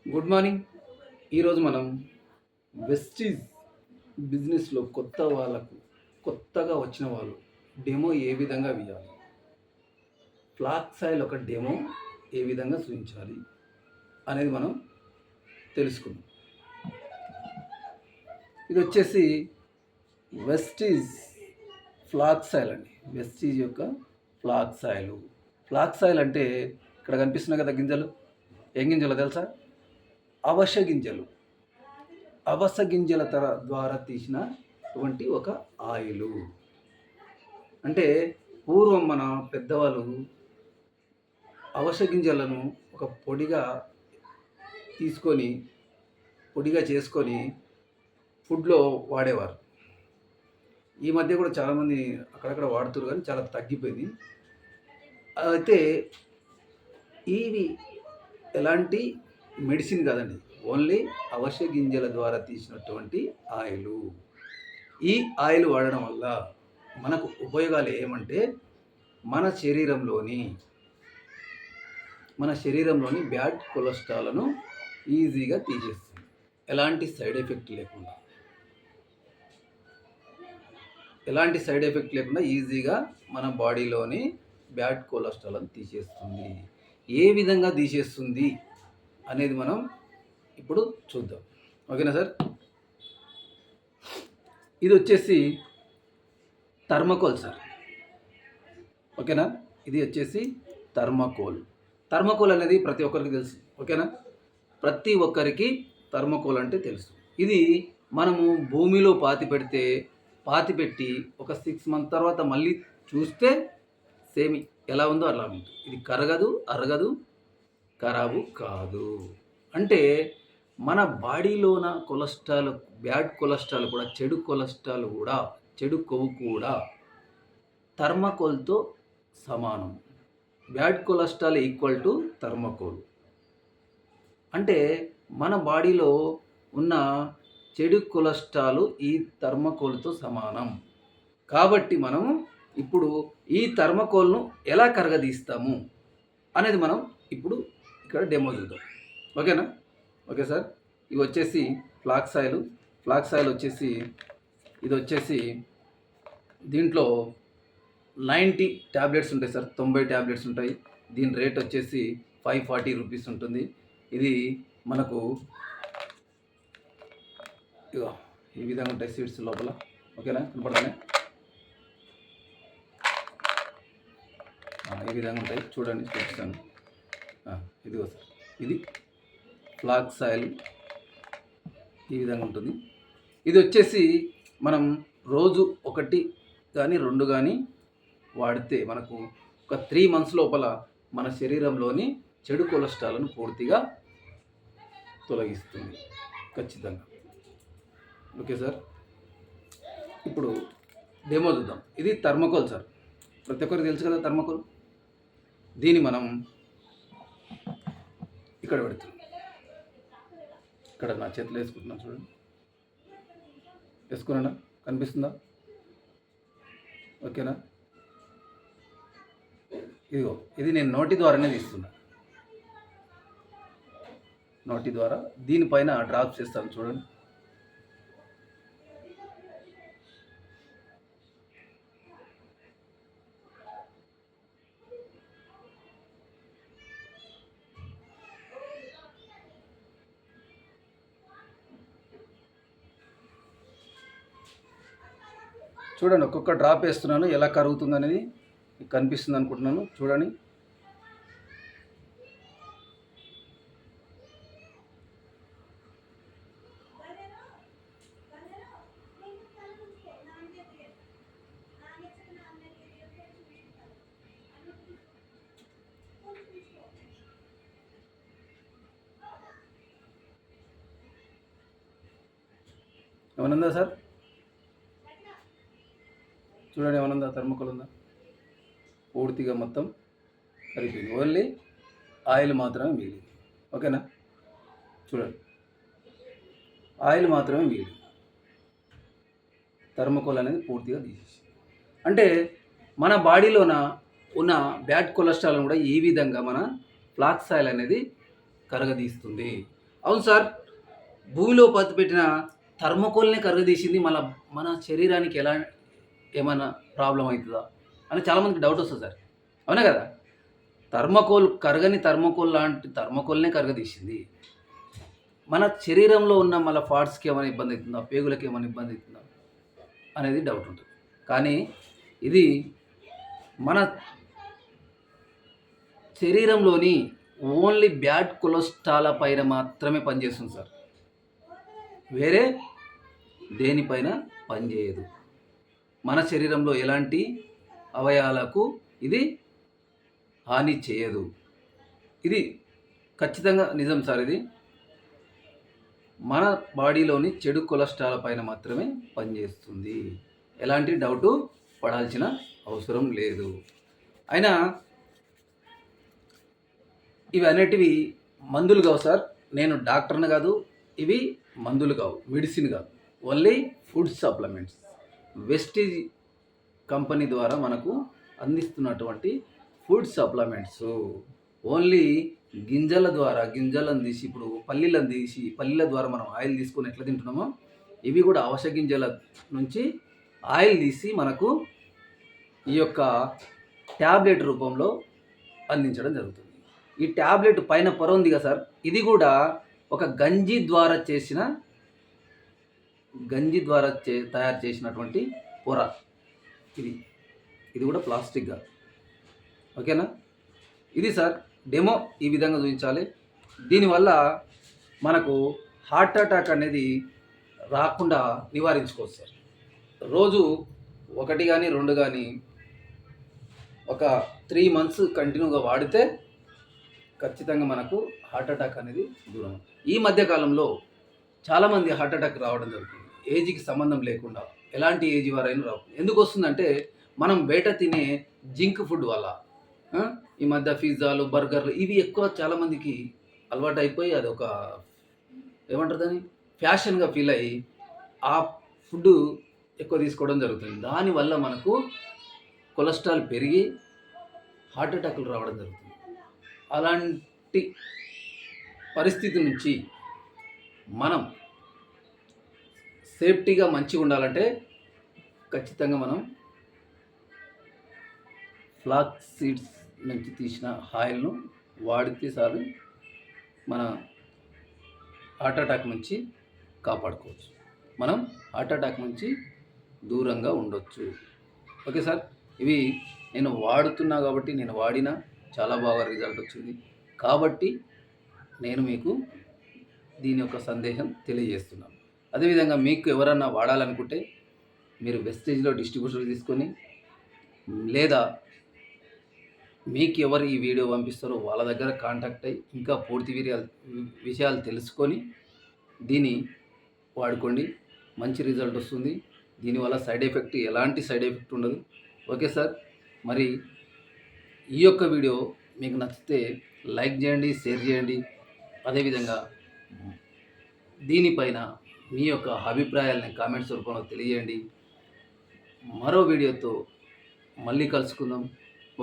Good morning. ఈరోజు మనం Vestige బిజినెస్లో కొత్తగా వచ్చిన వాళ్ళు డెమో ఏ విధంగా వేయాలి, ఫ్లాక్స్ ఆయిల్ ఒక డెమో ఏ విధంగా చూపించాలి అనేది మనం తెలుసుకుందాం. ఇది వచ్చేసి వెస్టీజ్ ఫ్లాక్స్ ఆయిల్ అండి. వెస్టీజ్ యొక్క ఫ్లాక్స్ ఆయిల్. ఫ్లాక్స్ ఆయిల్ అంటే ఇక్కడ కనిపిస్తున్నాయి కదా గింజలు. ఏం గింజలు తెలుసా? అవశ గింజలు. అవస గింజల ద్వారా తీసినటువంటి ఒక ఆయిలు. అంటే పూర్వం మన పెద్దవాళ్ళు అవస గింజలను ఒక పొడిగా చేసుకొని ఫుడ్లో వాడేవారు. ఈ మధ్య కూడా చాలామంది అక్కడక్కడ వాడుతున్నారు, కానీ చాలా తగ్గిపోయింది. అయితే ఇవి ఎలాంటి మెడిసిన్ కాదండి, ఓన్లీ అవశ గింజల ద్వారా తీసినటువంటి ఆయిల్. ఈ ఆయిల్ వాడడం వల్ల మనకు ఉపయోగాలు ఏమంటే మన శరీరంలోని బ్యాడ్ కొలెస్ట్రాల్ను ఈజీగా తీసేస్తుంది, ఎలాంటి సైడ్ ఎఫెక్ట్ లేకుండా ఈజీగా మన బాడీలోని బ్యాడ్ కొలెస్ట్రాల్ని తీసేస్తుంది. ఏ విధంగా తీసేస్తుంది అనేది మనం ఇప్పుడు చూద్దాం. ఓకేనా సార్? ఇది వచ్చేసి థర్మకోల్ సార్. ఓకేనా? ఇది వచ్చేసి థర్మకోల్ అనేది ప్రతి ఒక్కరికి తెలుసు. ఓకేనా? ప్రతి ఒక్కరికి థర్మకోల్ అంటే తెలుసు. ఇది మనము భూమిలో పాతిపెట్టి ఒక 6 months తర్వాత మళ్ళీ చూస్తే సేమ్ ఎలా ఉందో అలా ఉంటుంది. ఇది కరగదు, అరగదు, ఖరాబు కాదు. అంటే మన బాడీలోన కొలెస్ట్రాల్, బ్యాడ్ కొలెస్ట్రాల్ కూడా, చెడు కొవ్వు కూడా థర్మకోల్తో సమానం. Bad cholesterol equal to thermocol. అంటే మన బాడీలో ఉన్న చెడు కొలెస్ట్రాల్ ఈ థర్మకోల్తో సమానం. కాబట్టి మనం ఇప్పుడు ఈ థర్మకోల్ను ఎలా కరగదీస్తాము అనేది మనం ఇప్పుడు ఇక్కడ డెమో చూద్దాం. ఓకేనా? Okay sir. ఇవి వచ్చేసి ఫ్లాక్స్ ఆయిల్ వచ్చేసి ఇది వచ్చేసి దీంట్లో 90 ట్యాబ్లెట్స్ ఉంటాయి సార్. 90 ట్యాబ్లెట్స్ ఉంటాయి. దీని రేట్ వచ్చేసి 540 రూపీస్ ఉంటుంది. ఇది మనకు ఈ విధంగా ఉంటాయి సీడ్స్ లోపల. ఓకేనా? కనపడతానే ఈ విధంగా ఉంటాయి. చూడండి, చూపిస్తాను. ఇదిగో సార్, ఇది ఫ్లాక్స్ ఆయిల్ ఈ విధంగా ఉంటుంది. ఇది వచ్చేసి మనం రోజు 1 కానీ 2 కానీ వాడితే మనకు ఒక 3 months లోపల మన శరీరంలోని చెడు కొలెస్ట్రాల్ను పూర్తిగా తొలగిస్తుంది ఖచ్చితంగా. Okay sir. ఇప్పుడు డెమో చూద్దాం. ఇది థర్మకోల్ సార్. ప్రతి ఒక్కరికి తెలుసు కదా థర్మకోల్. దీన్ని మనం ఇక్కడ పెడుతున్నాం. ఇక్కడ నా చేతిలో వేసుకుంటున్నాను, చూడండి. వేసుకున్నా? కనిపిస్తుందా? ఓకేనా? ఇదిగో, ఇది నేను నోటి ద్వారానే తీస్తున్నా. నోటి ద్వారా దీనిపైన డ్రాప్స్ చేస్తాను, చూడండి. చూడండి, ఒక్కొక్క డ్రాప్ వేస్తున్నాను, ఎలా కరుగుతుంది అనేది కనిపిస్తుంది అనుకుంటున్నాను. చూడండి. ఏమనుందా సార్? చూడండి, ఏమనుందా? థర్మకోల్ ఉందా? పూర్తిగా మొత్తం కరిగిపోయింది. ఓన్లీ ఆయిల్ మాత్రమే మిగిలింది. ఓకేనా? చూడండి, ఆయిల్ మాత్రమే మిగిలింది. థర్మకోల్ అనేది పూర్తిగా తీసేసి, అంటే మన బాడీలోన ఉన్న బ్యాడ్ కొలెస్ట్రాల్ కూడా ఈ విధంగా మన ఫ్లాక్స్ ఆయిల్ అనేది కరగదీస్తుంది. అవును సార్. భూమిలో పాతిపెట్టిన థర్మాకోల్‌నే కరగదీసింది మన శరీరానికి ఏమన్నా ప్రాబ్లమ్ అయితదా? అని చాలామందికి డౌట్ వస్తది సార్. అవునా కదా! కరగని థర్మాకోల్ లాంటి థర్మాకోల్‌నే కరగదీసింది. మన శరీరంలో ఉన్న పార్ట్స్‌కి ఏమైనా ఇబ్బంది అయితుందా? పేగులకి ఏమైనా ఇబ్బంది అయితుందా? అనేది డౌట్ ఉంటుంది. కానీ ఇది మన శరీరంలోని ఓన్లీ బ్యాడ్ కొలెస్ట్రాల్ పైన మాత్రమే పనిచేస్తుంది సార్. వేరే దేనిపైన పనిచేయదు. మన శరీరంలో ఎలాంటి అవయవాలకు ఇది హాని చేయదు. ఇది ఖచ్చితంగా నిజం సార్ ఇది. మన బాడీలోని చెడు కొలెస్ట్రాల్ పైన మాత్రమే పనిచేస్తుంది. ఎలాంటి డౌటు పడాల్సిన అవసరం లేదు. అయినా ఇవి అనేటివి మందులు కావు సార్. నేను డాక్టర్ని కాదు. ఇవి మందులు కావు, మెడిసిన్ కాదు. Only food supplements. Vestige company ద్వారా మనకు అందిస్తున్నటువంటి ఫుడ్ సప్లిమెంట్స్. ఓన్లీ గింజల ద్వారా, గింజలను తీసి, ఇప్పుడు పల్లీలను తీసి, పల్లీల ద్వారా మనం ఆయిల్ తీసుకొని ఎట్లా తింటున్నామో, ఇవి కూడా అవశ గింజల నుంచి ఆయిల్ తీసి మనకు ఈ యొక్క ట్యాబ్లెట్ రూపంలో అందించడం జరుగుతుంది. ఈ ట్యాబ్లెట్ పైన పొర ఉంది కదా సార్, ఇది కూడా ఒక గంజి ద్వారా తయారు చేసినటువంటి పొర. ఇది కూడా ప్లాస్టిక్ కాదు. ఓకేనా? ఇది సార్ డెమో ఈ విధంగా చూపించాలి. దీనివల్ల మనకు హార్ట్ అటాక్ అనేది రాకుండా నివారించుకోవచ్చు సార్. రోజు 1 కానీ 2 కానీ ఒక 3 మంత్స్ కంటిన్యూగా వాడితే ఖచ్చితంగా మనకు హార్ట్ అటాక్ అనేది దూరం. ఈ మధ్యకాలంలో చాలామంది హార్ట్ అటాక్ రావడం జరుగుతుంది. ఏజ్కి సంబంధం లేకుండా, ఎలాంటి ఏజ్ వారైనా రావు. ఎందుకు వస్తుందంటే మనం బయట తినే జింక్ ఫుడ్ వల్ల. ఈ మధ్య పిజ్జాలు, బర్గర్లు ఇవి ఎక్కువ చాలామందికి అలవాటు అయిపోయి అది ఒక ఏమంటారు దాన్ని ఫ్యాషన్గా ఫీల్ అయ్యి ఆ ఫుడ్ ఎక్కువ తీసుకోవడం జరుగుతుంది. దానివల్ల మనకు కొలెస్ట్రాల్ పెరిగి హార్ట్ అటాక్లు రావడం జరుగుతుంది. అలాంటి పరిస్థితి నుంచి మనం సేఫ్టీగా మంచిగా ఉండాలంటే ఖచ్చితంగా మనం ఫ్లాక్స్ సీడ్స్ నుంచి తీసిన ఆయిల్ను వాడితే సార్ మన హార్ట్ అటాక్ నుంచి కాపాడుకోవచ్చు. మనం హార్ట్ అటాక్ నుంచి దూరంగా ఉండొచ్చు. ఓకే సార్, ఇవి నేను వాడుతున్నా కాబట్టి, నేను వాడినా చాలా బాగా రిజల్ట్ వచ్చింది కాబట్టి నేను మీకు దీని యొక్క సందేశం తెలియజేస్తున్నాను. అదేవిధంగా మీకు ఎవరన్నా వాడాలనుకుంటే మీరు వెస్టేజ్లో డిస్ట్రిబ్యూటర్ తీసుకొని, లేదా మీకు ఎవరు ఈ వీడియో పంపిస్తారో వాళ్ళ దగ్గర కాంటాక్ట్ అయ్యి ఇంకా పూర్తి విషయాలు తెలుసుకొని దీన్ని వాడుకోండి. మంచి రిజల్ట్ వస్తుంది. దీనివల్ల ఎలాంటి సైడ్ ఎఫెక్ట్ ఉండదు. ఓకే సార్, మరి ఈ యొక్క వీడియో మీకు నచ్చితే లైక్ చేయండి, షేర్ చేయండి. అదేవిధంగా దీనిపైన మీ యొక్క అభిప్రాయాలని కామెంట్స్ రూపంలో తెలియజేయండి. మరో వీడియోతో మళ్ళీ కలుసుకుందాం.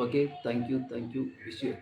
Okay, thank you. Wish you